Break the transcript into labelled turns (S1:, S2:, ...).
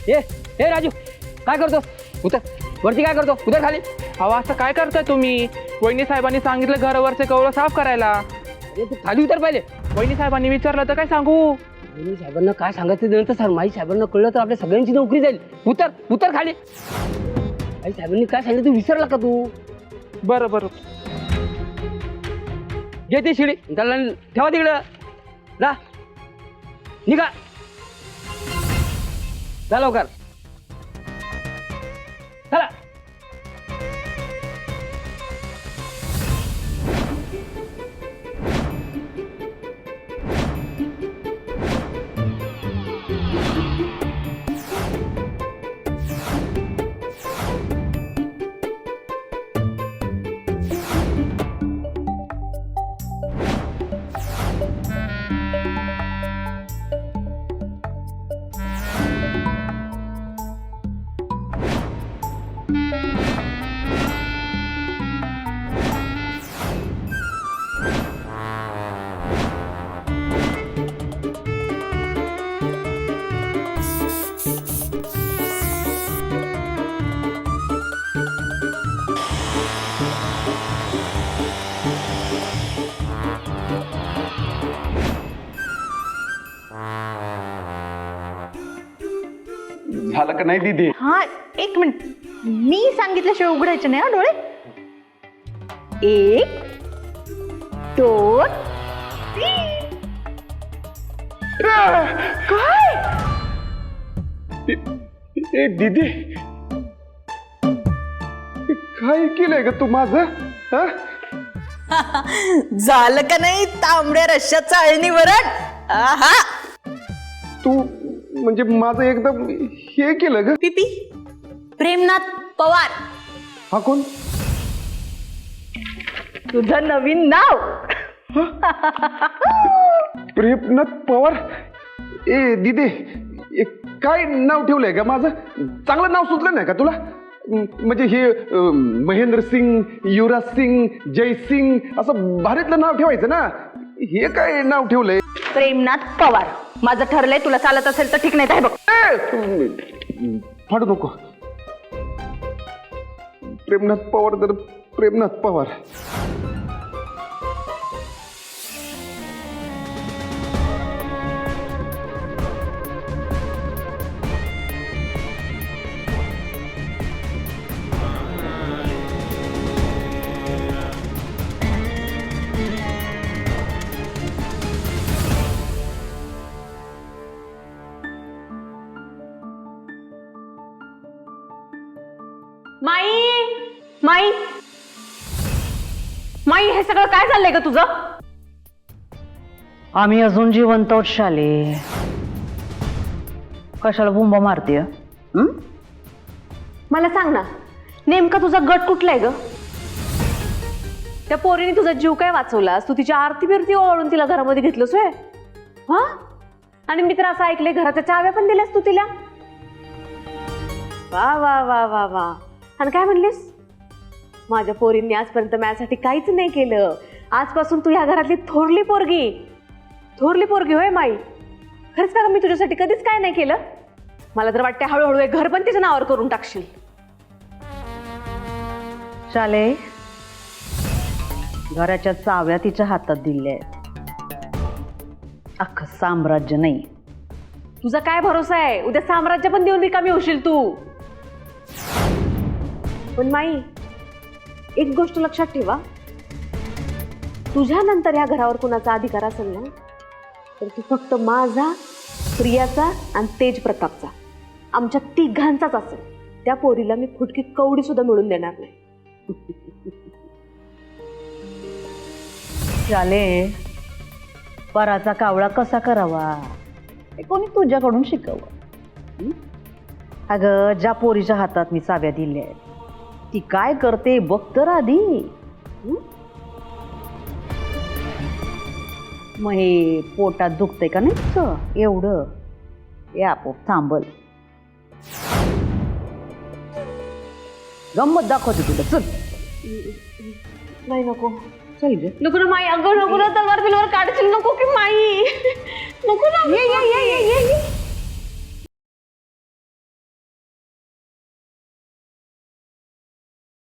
S1: ए राजू काय करतो? उतर वरती, काय करतो? उतर खाली.
S2: अहो असं काय करताय तुम्ही? वहिनी साहेबांनी सांगितलं घरावरचे कवळं साफ करायला.
S1: अरे तू खाली उतर पहिले.
S2: वहिनी साहेबांनी विचारलं तर काय सांगू?
S1: वहिनी साहेबांना काय सांगायचं नंतर सर माई साहेबांना कळलं तर आपल्या सगळ्यांची नोकरी जाईल. उतर उतर खाली. आई साहेबांनी काय सांगितलं तू विसरला का तू?
S2: बरं बरं.
S1: घे ती शिडी त्याला ठेवा तिकडं. जा निघा, जा लवकर चला.
S3: झालं का नाही दीदी?
S4: हा एक मिनिट, मी सांगितल्याशिवाय उघडायचे नाही हा डोळे. 1 2 3. काय
S3: ए दीदी, काय केलंय ग तू माझं?
S4: झालं का नाही तांबड्या रश्श्याचं अळणी वरण? आहा.
S3: तू म्हणजे माझं एकदम हे केलं ग.
S4: पिपी प्रेमनाथ पवार.
S3: हा कोण?
S4: तुझं नवीन नाव.
S3: प्रेमनाथ पवार. ए दीदी, काय नाव ठेवलंय का माझं? चांगलं नाव सुचलं नाही का तुला? म्हणजे हे महेंद्र सिंग, युवराज सिंग, जय सिंग असं भारीतलं नाव ठेवायचं ना. हे काय नाव ठेवलंय?
S4: प्रेमनाथ पवार. माझं ठरलंय, तुला चालत असेल तर ठीक, नाही तर बघ.
S3: फाडू नको. प्रेमनाथ पवार तर प्रेमनाथ पवार.
S4: माई माई माई, हे सगळं काय चाललंय ग तुझं?
S5: आम्ही अजून जिवंत आहोत शाले. कशाला बुंबा मारते?
S4: मला सांग ना, नेमका तुझा गट कुठला आहे ग? त्या पोरीने तुझा जीव काय वाचवलास? तू तिची आरती बिरती ओवाळून तिला घरामध्ये घेतलंस होय? हा, आणि मी तर असं ऐकलंय घराच्या चाव्या पण दिल्यास तू तिला. वा वा वा वा वा. आणि काय म्हणलीस? माझ्या पोरींनी आजपर्यंत माझ्यासाठी काहीच नाही केलं. आजपासून तू ह्या घरातली थोरली पोरगी होय माई? खरंच का? मी तुझ्यासाठी कधीच काय नाही केलं. मला तर वाटतं हळूहळू एक घर पण तिच्या नावावर करून टाकशील.
S5: शाले, घराच्या चाव्या तिच्या हातात दिल्या आहेत, अख्खं साम्राज्य नाही.
S4: तुझा काय भरोसा आहे? उद्या साम्राज्य पण देऊन रिकामी होशील तू. पण माई, एक गोष्ट लक्षात ठेवा, तुझ्यानंतर या घरावर कुणाचा अधिकार असेल ना, तर तू फक्त माझा, प्रियाचा आणि तेज प्रतापचा, आमच्या तिघांचाच असेल. त्या पोरीला मी फुटकी कवडी सुद्धा मिळून देणार नाही.
S5: शाले, पराचा कावळा कसा करावा हे कोणी तुझ्याकडून शिकवलं? अगं, ज्या पोरीच्या हातात मी चाव्या दिल्या आहेत ती काय करते बघ तर आधी. मग हे पोटात दुखतंय का नाही एवढं, हे आपोआप थांबल. गंमत दाखवते तुला, चल.
S4: नाही नको,
S5: चल रे.
S4: नको ना माई. अगं नको ना, तलवार बिलवार काढशील नको की माई.